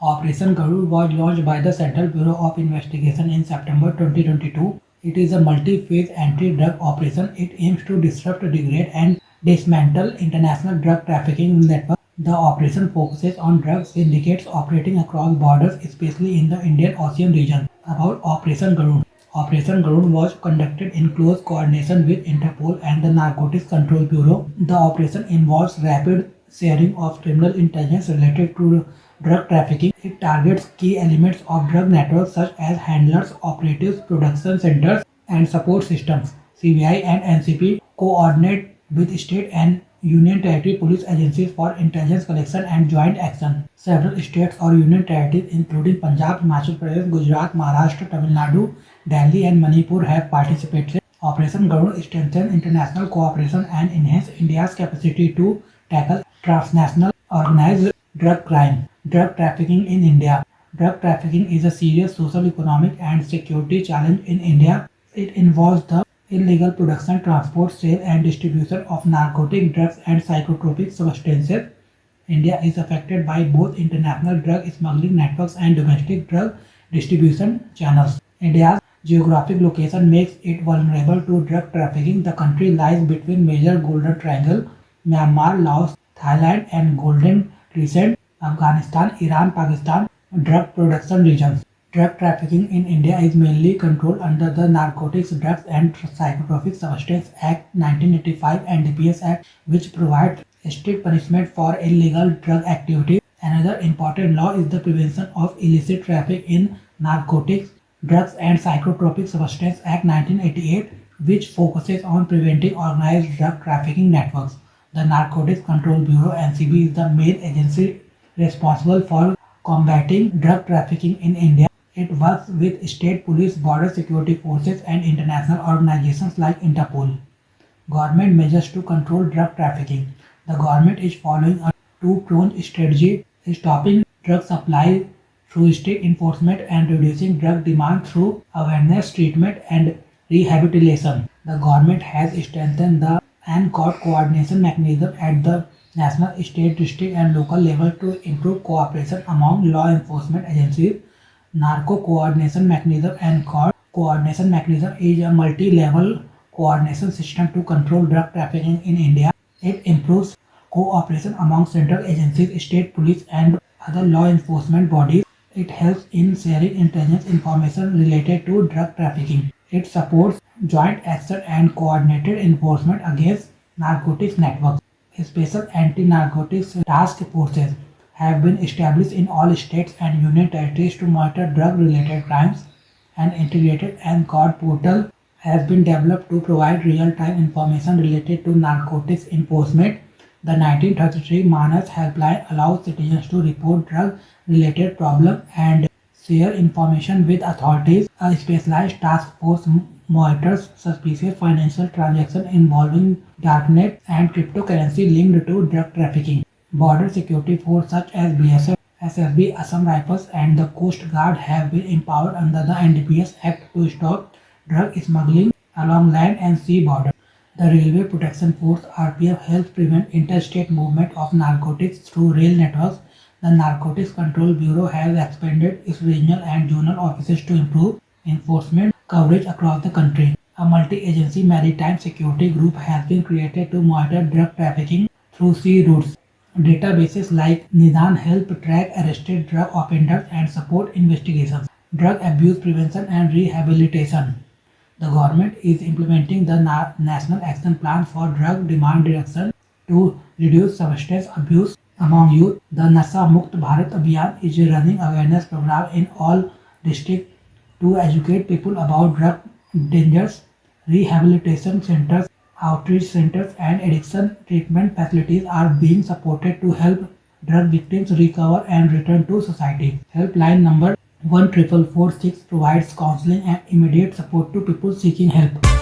Operation Garud was launched by the Central Bureau of Investigation in September 2022. It is a multi-phase anti-drug operation. It aims to disrupt, degrade, and dismantle international drug trafficking networks. The operation focuses on drug syndicates operating across borders, especially in the Indian Ocean region. About Operation Garud. Operation Garud was conducted in close coordination with Interpol and the Narcotics Control Bureau. The operation involves rapid sharing of criminal intelligence related to drug trafficking. It targets key elements of drug networks such as handlers, operatives, production centers, and support systems. CBI and NCP coordinate with state and union territory police agencies for intelligence collection and joint action. Several states or union territories including Punjab, Himachal Pradesh, Gujarat, Maharashtra, Tamil Nadu, Delhi and Manipur have participated. Operation Garud strengthens international cooperation and enhances India's capacity to tackle transnational organized drug crime. Drug trafficking in India. Drug trafficking is a serious social, economic, and security challenge in India. It involves the illegal production, transport, sale, and distribution of narcotic drugs and psychotropic substances. India is affected by both international drug smuggling networks and domestic drug distribution channels. India's geographic location makes it vulnerable to drug trafficking. The country lies between major Golden Triangle, Myanmar, Laos, Thailand, and Golden Crescent, Afghanistan, Iran, Pakistan drug production regions. Drug trafficking in India is mainly controlled under the Narcotics, Drugs and Psychotropic Substances Act 1985 and DPS Act, which provides strict punishment for illegal drug activity. Another important law is the Prevention of Illicit Traffic in Narcotics, Drugs and Psychotropic Substances Act 1988, which focuses on preventing organized drug trafficking networks. The Narcotics Control Bureau (NCB) is the main agency responsible for combating drug trafficking in India. It works with state police, border security forces, and international organizations like Interpol. Government measures to control drug trafficking. The government is following a two-pronged strategy: stopping drug supply through strict enforcement and reducing drug demand through awareness, treatment, and rehabilitation. The government has strengthened the and coordination mechanism at the national, state, district, and local level to improve cooperation among law enforcement agencies. Narco Coordination Mechanism and Coordination Mechanism is a multi-level coordination system to control drug trafficking in India. It improves cooperation among central agencies, state police, and other law enforcement bodies. It helps in sharing intelligence information related to drug trafficking. It supports joint action and coordinated enforcement against narcotics networks. Special anti-narcotics task forces have been established in all states and union territories to monitor drug-related crimes. An integrated NCOD portal has been developed to provide real-time information related to narcotics enforcement. The 1933 Manas helpline allows citizens to report drug-related problems and share information with authorities. A specialized task force monitors suspicious financial transactions involving darknet and cryptocurrency linked to drug trafficking. Border security forces such as BSF, SSB, Assam Rifles, and the Coast Guard have been empowered under the NDPS Act to stop drug smuggling along land and sea borders. The Railway Protection Force (RPF) helps prevent interstate movement of narcotics through rail networks. The Narcotics Control Bureau has expanded its regional and zonal offices to improve enforcement coverage across the country. A multi-agency maritime security group has been created to monitor drug trafficking through sea routes. Databases like Nidan help track arrested drug offenders and support investigations, drug abuse prevention and rehabilitation. The government is implementing the National Action Plan for Drug Demand Reduction to reduce substance abuse among youth. The Nasha Mukt Bharat Abhiyan is running awareness program in all districts to educate people about drug dangers. Rehabilitation centers, outreach centers, and addiction treatment facilities are being supported to help drug victims recover and return to society. Helpline number 14446 provides counseling and immediate support to people seeking help.